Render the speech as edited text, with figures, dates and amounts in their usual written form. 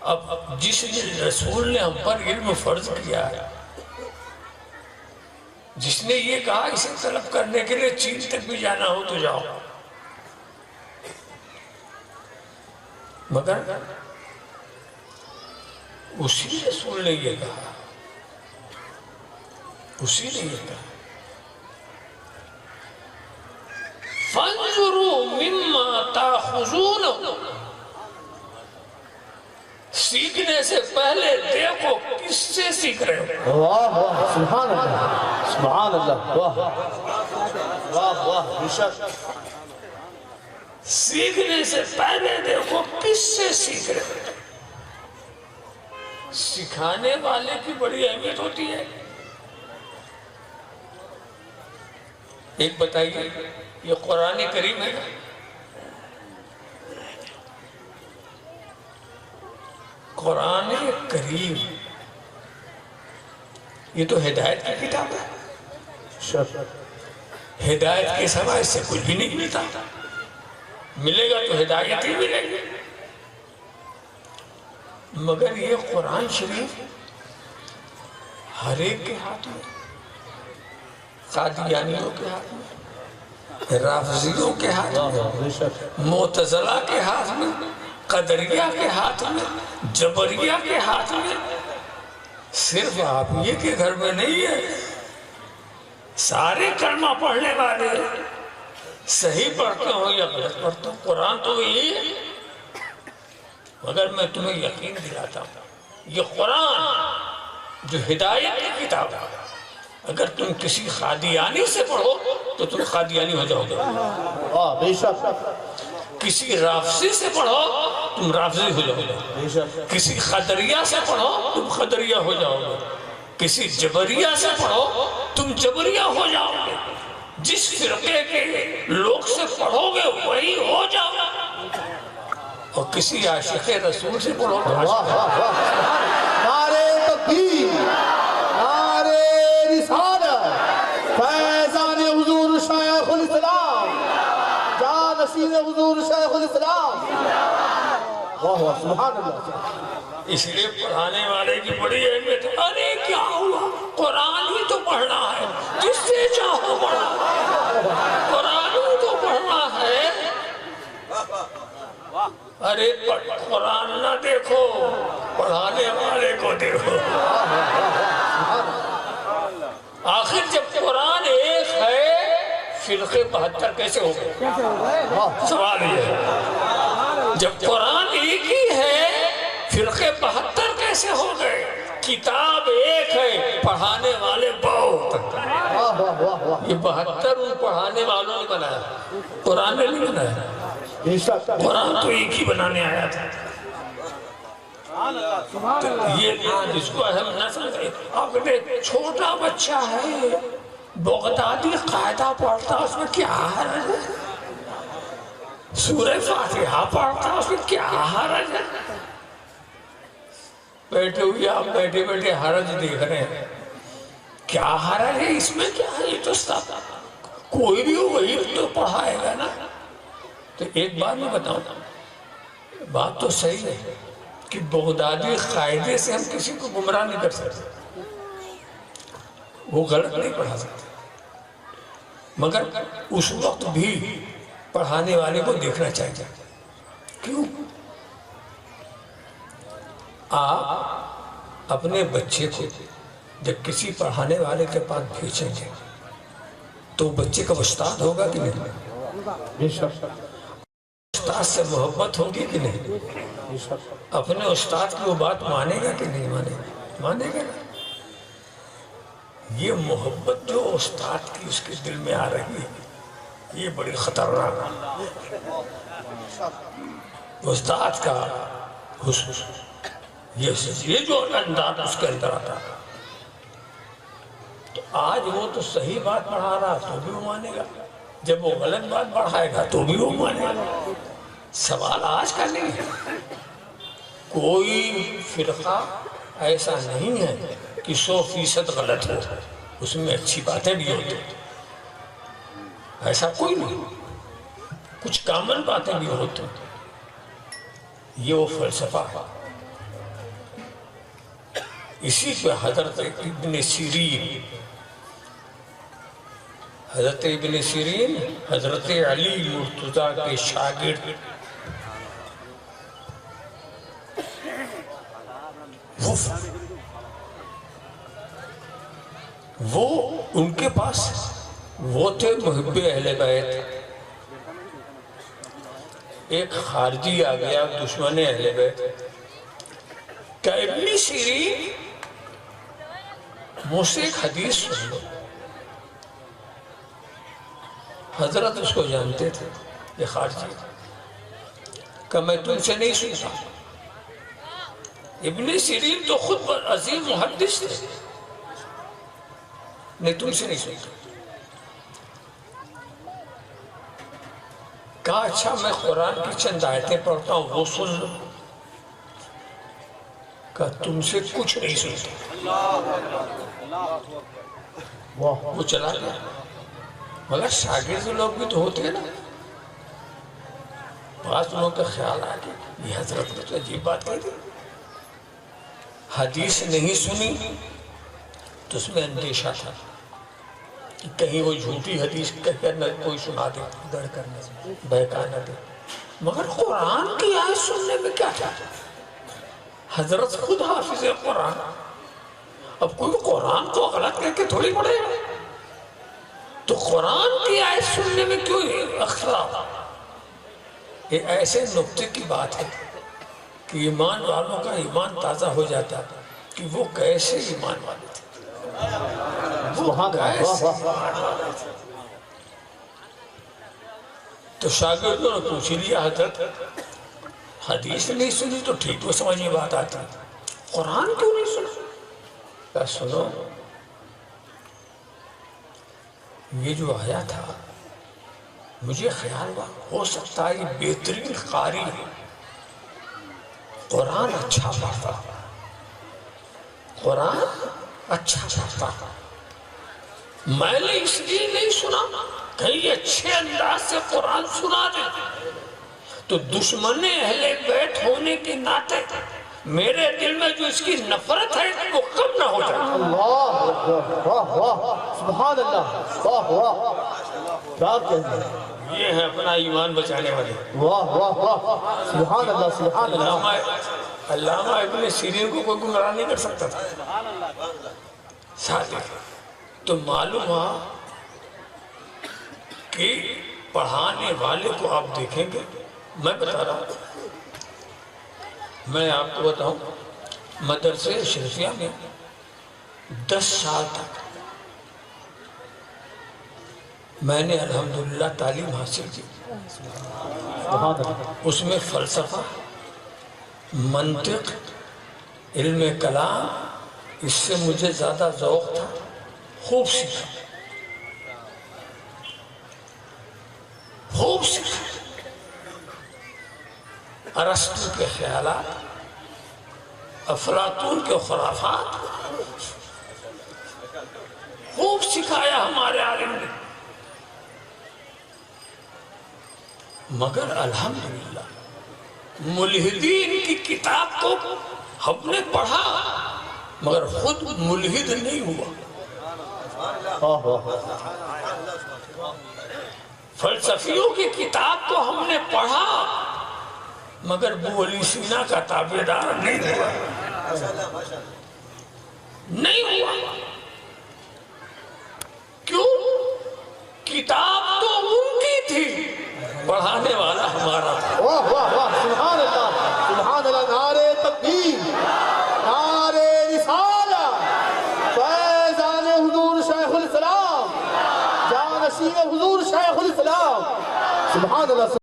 اب جس رسول نے ہم پر علم فرض کیا ہے، جس نے یہ کہا اسے طلب کرنے کے لیے چین تک بھی جانا ہو تو جاؤ، مگر اسی رسول نے یہ کہا، اسی نے یہ کہا فَانظُرُوا مِمَّا تَأْخُذُونَ، سیکھنے سے پہلے دیکھو کس سے سیکھ رہے ہو۔ واہ واہ سبحان اللہ سبحان اللہ، واہ واہ واہ بشک۔ سیکھنے سے پہلے دیکھو کس سے سیکھ رہے ہو۔ سکھانے والے کی بڑی اہمیت ہوتی ہے۔ ایک بتائیے، یہ قرآن کریم ہے، قرآن کریم یہ تو ہدایت کی کتاب ہے، ہدایت کے سوا اس سے کچھ بھی نہیں ملتا، ملے گا تو ہدایت ہی ملے گی، مگر یہ قرآن شریف ہر ایک کے ہاتھ میں، قادیانیوں کے ہاتھ میں، رافضیوں کے ہاتھ میں، معتزلہ کے ہاتھ میں، قدریہ کے ہاتھ میں، جبریہ کے ہاتھ میں، صرف آپ یہ کہ گھر میں نہیں ہے، سارے کلمہ پڑھنے والے صحیح پڑھتے ہوں یا غلط پڑھتے ہوں، قرآن تو یہی ہے، مگر میں تمہیں یقین دلاتا ہوں یہ قرآن جو ہدایت کی کتاب ہے، اگر تم کسی قادیانی سے پڑھو تو تم قادیانی ہو جاؤ گے، کسی رافضی سے پڑھو تم رافضی ہو جاؤ گے، کسی قدریہ سے پڑھو تم قدریہ ہو جاؤ گے، کسی جبریہ سے پڑھو تم جبریہ ہو جاؤ گے، جس فرقے کے لوگ سے پڑھو گے وہی ہو جاؤ گے، اور کسی عاشق رسول سے پڑھو گے۔ نعرے تکبیر، نعرے رسالت، فیضان حضور شیخ الاسلام، جانشین حضور شیخ الاسلام، واہ واہ سبحان اللہ۔ اس لیے پڑھانے والے کی بڑی اہمیت ہے۔ ارے کیا ہوا، قرآن ہی تو پڑھنا ہے، جس سے چاہو پڑھا، قرآن ہی تو پڑھنا ہے۔ ارے قرآن نہ دیکھو، پڑھانے والے کو دیکھو۔ آخر جب قرآن ایک ہے، فرقے 72 کیسے ہو گئے؟ سوال یہ ہے، جب قرآن ایک ہی ہے فرقے 72 کیسے ہو گئے؟ کتاب ایک ہے، پڑھانے والے بہت، یہ 72 ان پڑھانے والوں نے بنایا، قرآن نے نہیں بنایا، قرآن تو ایک ہی بنانے آیا تھا۔ یہ جس کو اہم نہ سمجھے، اپنے چھوٹا بچہ ہے بغدادی قاعدہ پڑھتا، اس میں کیا حرج ہے؟ سورہ فاتحہ پڑھتا، اس میں کیا حرج ہے؟ بیٹھے ہوئے آپ بیٹھے بیٹھے حرج دیکھ رہے ہیں، کیا حرج ہے اس میں؟ کیا ہے؟ یہ تو کوئی بھی ہو وہی تو پڑھائے گا نا۔ تو ایک بات میں بتاؤں، بات تو صحیح ہے کہ بغدادی قاعدے سے ہم کسی کو گمراہ نہیں کر سکتے، وہ غلط نہیں پڑھا سکتے، مگر اس وقت بھی پڑھانے والے کو دیکھنا چاہیے۔ کیوں؟ آپ اپنے بچے کو جب کسی پڑھانے والے کے پاس بھیجیں گے تو بچے کا استاد ہوگا کہ نہیں؟ استاد سے محبت ہوگی کہ نہیں؟ اپنے استاد کی وہ بات مانے گا کہ نہیں مانے گا نا؟ یہ محبت جو استاد کی اس کے دل میں آ رہی ہے، یہ بڑی خطرناک ہے۔ استاد کا حسن، یہ جو انداز اس کے اندر آتا ہے، تو آج وہ تو صحیح بات پڑھا رہا تو بھی وہ مانے گا، جب وہ غلط بات پڑھائے گا تو بھی وہ مانے گا۔ سوال آج کا نہیں ہے، کوئی فرقہ ایسا نہیں ہے کہ 100% غلط ہو، اس میں اچھی باتیں بھی ہوتی، ایسا کوئی نہیں، کچھ کامن باتیں بھی ہوتی، یہ وہ فلسفہ ہے اسی پہ حضرت ابن سیرین حضرت علی مرتضیٰ کے شاگرد، وہ ان کے پاس وہ تھے محب اہل بیت۔ ایک خارجی آ گیا دشمن اہل بیت، کہ ابن سیرین مجھ سے ایک حدیث سن لو۔ حضرت اس کو جانتے تھے، یہ خارجی، کہ میں تم سے نہیں سنتا۔ ابن سیرین تو خود عظیم محدث تھے، نہیں تم سے نہیں سنتا۔ کہا اچھا میں قرآن کی چند آیتیں پڑھتا ہوں، وہ سن لو۔ کہا تم سے کچھ نہیں سنتا۔ وہ چلا گیا۔ مگر شاگرد لوگ بھی تو ہوتے ہیں نا، بعض لوگوں کا خیال آ گیا یہ حضرت نے تو عجیب بات کہی تھی، حدیث نہیں سنی تو اس میں اندیشہ تھا کہ کہیں وہ جھوٹی حدیث کہہ کر نہ کوئی سنا دے، گڑ کرنے سے بہکا نہ دے۔ مگر قرآن کی آیت سننے میں کیا تھا؟ حضرت خود حافظ قرآن، اب کوئی قرآن کو غلط کہہ کے تھوڑی پڑھے گا، تو قرآن کی آیت سننے میں کیوں اختلاف؟ یہ ایسے نقطے کی بات ہے کہ ایمان والوں کا ایمان تازہ ہو جاتا ہے کہ وہ کیسے ایمان والے تھے، تو شاگردوں نے پوچھ لیا حضرت حدیث نہیں سنی تو ٹھیک وہ سمجھ میں بات آتی، قرآن کیوں نہیں سنا؟ کہا سنو، یہ جو آیا تھا مجھے خیال ہوا ہو سکتا ہے یہ بہترین قاری ہے، قرآن اچھا پڑھتا، قرآن اچھا پڑھتا، میں نے اس لیے نہیں سنا کہیں اچھے انداز سے قرآن سنا دے تو دشمن اہل بیت ہونے کے ناطے میرے دل میں جو اس کی نفرت ہے وہ کم نہ ہو جائے۔ اللہ اکبر، واہ واہ، سبحان اللہ، واہ واہ، کیا کہتے ہیں، یہ ہے اپنا ایمان بچانے والے۔ واہ واہ واہ، سبحان اللہ، سبحان اللہ۔ علامہ ابن سیرین کو کوئی گمراہ نہیں کر سکتا تھا۔ صادق تو معلوم ہوا کہ پڑھانے والے کو آپ دیکھیں گے، میں بتا رہا ہوں، میں آپ کو بتاؤں مدرسے شریفیہ میں 10 سال تک میں نے الحمدللہ تعلیم حاصل کی، اس میں فلسفہ، منطق، علم کلام، اس سے مجھے زیادہ ذوق تھا، خوب سیکھا، خوب سیکھا، ارسطو کے خیالات، افلاطون کے خرافات خوب سکھایا ہمارے عالم نے۔ مگر الحمدللہ ملحدین کی کتاب کو ہم نے پڑھا مگر خود ملحد نہیں ہوا، فلسفیوں کی کتاب کو ہم نے پڑھا مگر ابو علی سینا کا تابعدار نہیں ہوا، نہیں ہوا۔ کیوں؟ کتاب تو ان کی تھی، پڑھانے والا ہمارا تھا۔ واہ واہ واہ، سبحان اللہ، سبحان اللہ، نعرے تکبیر، نعرے رسالہ، فیضان حضور شیخ الاسلام، جانشین حضور شیخ الاسلام، سبحان اللہ۔